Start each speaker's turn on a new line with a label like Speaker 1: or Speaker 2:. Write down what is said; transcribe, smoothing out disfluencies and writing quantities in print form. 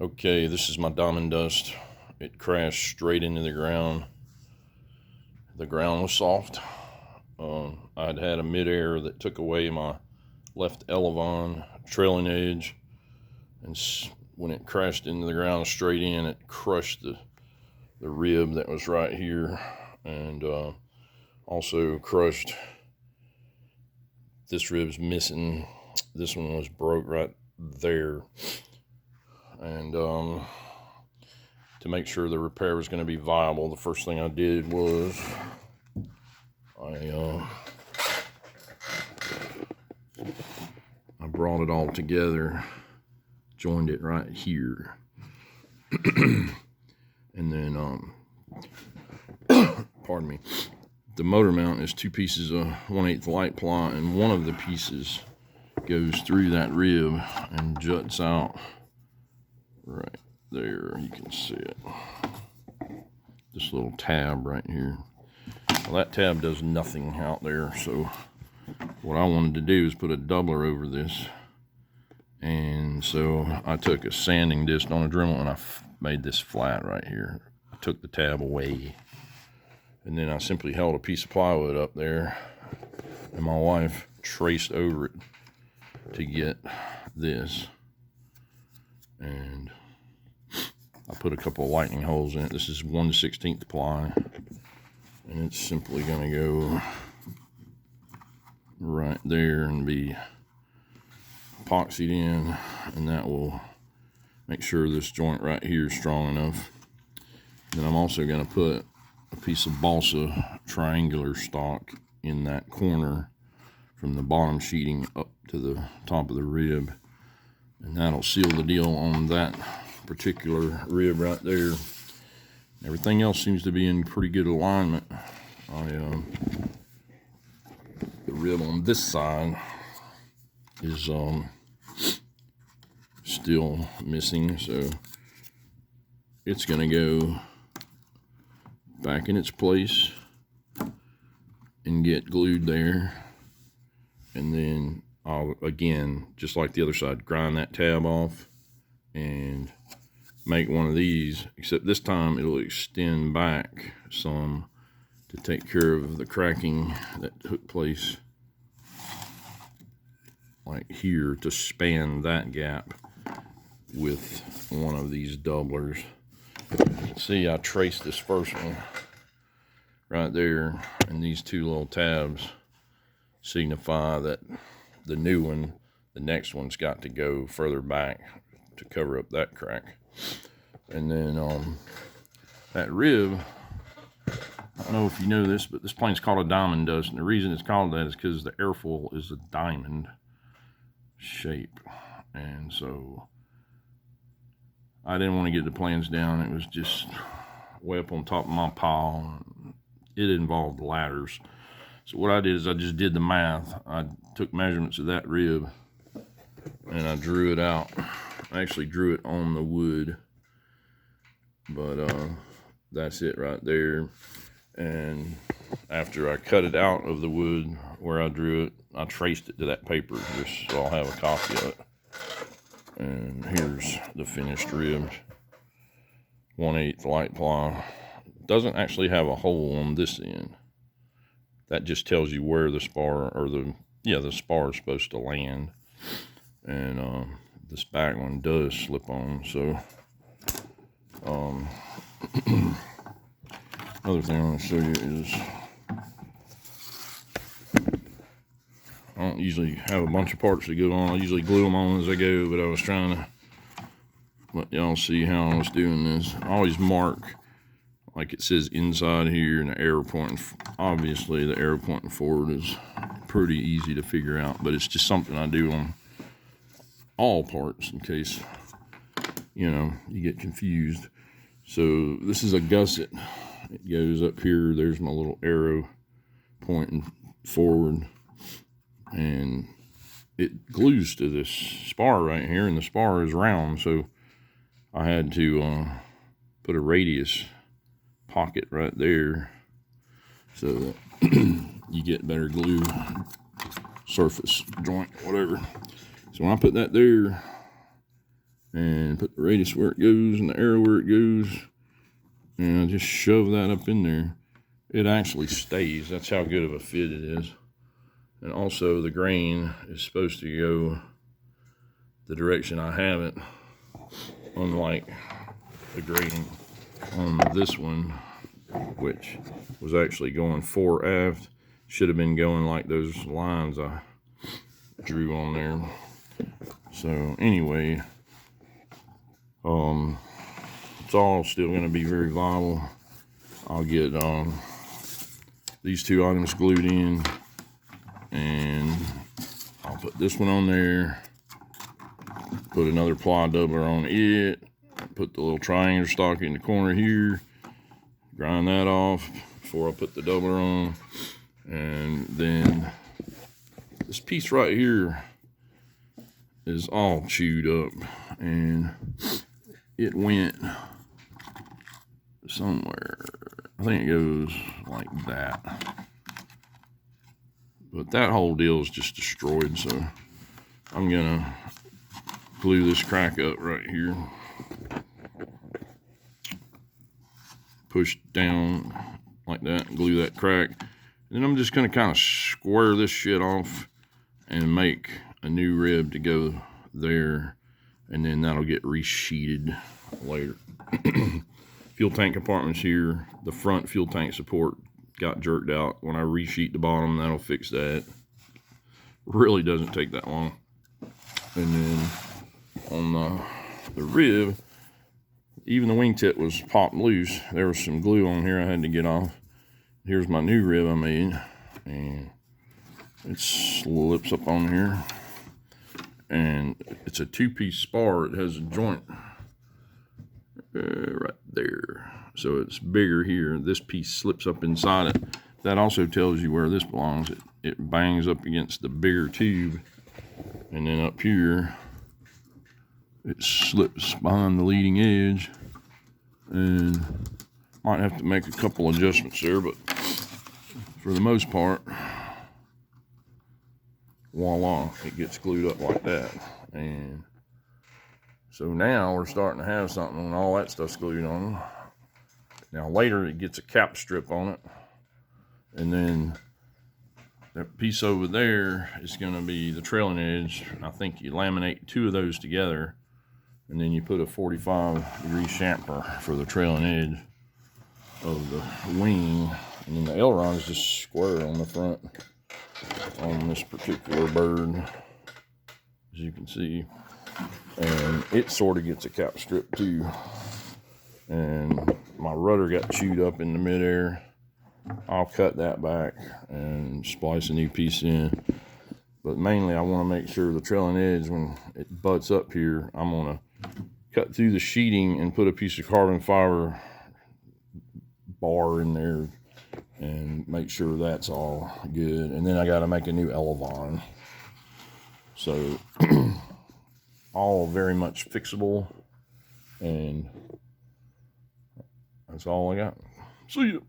Speaker 1: Okay, this is my diamond dust. It crashed straight into the ground. The ground was soft. I'd had a midair that took away my left elevon trailing edge, and when it crashed into the ground straight in, it crushed the rib that was right here, and also crushed this rib's missing. This one was broke right there, and to make sure the repair was going to be viable, the first thing I did was I brought it all together, joined it right here, and then pardon me. The motor mount is 2 pieces of 1/8 light ply, and one of the pieces goes through that rib and juts out right there. You can see it. This little tab right here. Well, that tab does nothing out there, so what I wanted to do is put a doubler over this. And so I took a sanding disc on a Dremel and I made this flat right here. I took the tab away, and then I simply held a piece of plywood up there, and my wife traced over it to get this. And I put a couple of lightning holes in it. This is 1/16 ply, and it's simply going to go right there and be epoxied in, and that will make sure this joint right here is strong enough. Then I'm also going to put a piece of balsa triangular stock in that corner from the bottom sheeting up to the top of the rib, and that'll seal the deal on that particular rib right there. Everything else seems to be in pretty good alignment. The rib on this side is still missing, so it's gonna go back in its place and get glued there, and then I'll, again, just like the other side, grind that tab off and make one of these, except this time it'll extend back some to take care of the cracking that took place like here, to span that gap with one of these doublers. See, I traced this first one right there, and these 2 little tabs signify that the new one, the next one's got to go further back to cover up that crack. And then that rib, I don't know if you know this, but this plane's called a diamond dust, and the reason it's called that is because the airfoil is a diamond shape, and so I didn't want to get the plans down. It was just way up on top of my pile. It involved ladders. So what I did is I just did the math. I took measurements of that rib and I drew it out. I actually drew it on the wood, but that's it right there. And after I cut it out of the wood where I drew it, I traced it to that paper just so I'll have a copy of it. And here's the finished rib, 1/8 light ply. Doesn't actually have a hole on this end. That just tells you where the spar, or the spar is supposed to land. And this back one does slip on. So another thing I want to show you is, I don't usually have a bunch of parts to go on. I usually glue them on as I go, but I was trying to let y'all see how I was doing this. I always mark, like it says inside here, and the arrow pointing. Obviously, the arrow pointing forward is pretty easy to figure out, but it's just something I do on all parts in case, you get confused. So this is a gusset. It goes up here. There's my little arrow pointing forward, and it glues to this spar right here, and the spar is round, so I had to put a radius pocket right there so that you get better glue, surface joint, whatever. So when I put that there, and put the radius where it goes and the arrow where it goes, and I just shove that up in there. It actually stays. That's how good of a fit it is. And also the grain is supposed to go the direction I have it, unlike the grain on this one, which was actually going fore aft. Should have been going like those lines I drew on there. So anyway, it's all still going to be very viable. I'll get these two items glued in, and I'll put this one on there, put another ply doubler on it, put the little triangular stock in the corner here, grind that off before I put the doubler on. And then this piece right here is all chewed up, and it went somewhere. I think it goes like that. But that whole deal is just destroyed, so I'm gonna glue this crack up right here. Push down like that, glue that crack. And then I'm just gonna kind of square this shit off and make a new rib to go there, and then that'll get resheeted later. Fuel tank compartments here. The front fuel tank support got jerked out. When I resheet the bottom, that'll fix that. Really doesn't take that long. And then on the rib, even the wingtip was popped loose. There was some glue on here I had to get off. Here's my new rib I made, and it slips up on here. And it's a two-piece spar. It has a joint right there, so it's bigger here. This piece slips up inside it. That also tells you where this belongs. It bangs up against the bigger tube, and then up here it slips behind the leading edge, and might have to make a couple adjustments there, but for the most part, voila, it gets glued up like that. And so now we're starting to have something when all that stuff's glued on. Now later it gets a cap strip on it, and then that piece over there is going to be the trailing edge. I think you laminate two of those together, and then you put a 45-degree chamfer for the trailing edge of the wing, and then the aileron is just square on the front on this particular bird, as you can see. And it sort of gets a cap strip too. And my rudder got chewed up in the midair. I'll cut that back and splice a new piece in. But mainly I want to make sure the trailing edge, when it butts up here, I'm going to cut through the sheeting and put a piece of carbon fiber bar in there and make sure that's all good. And then I got to make a new elevon. So all very much fixable, and that's all I got. See ya.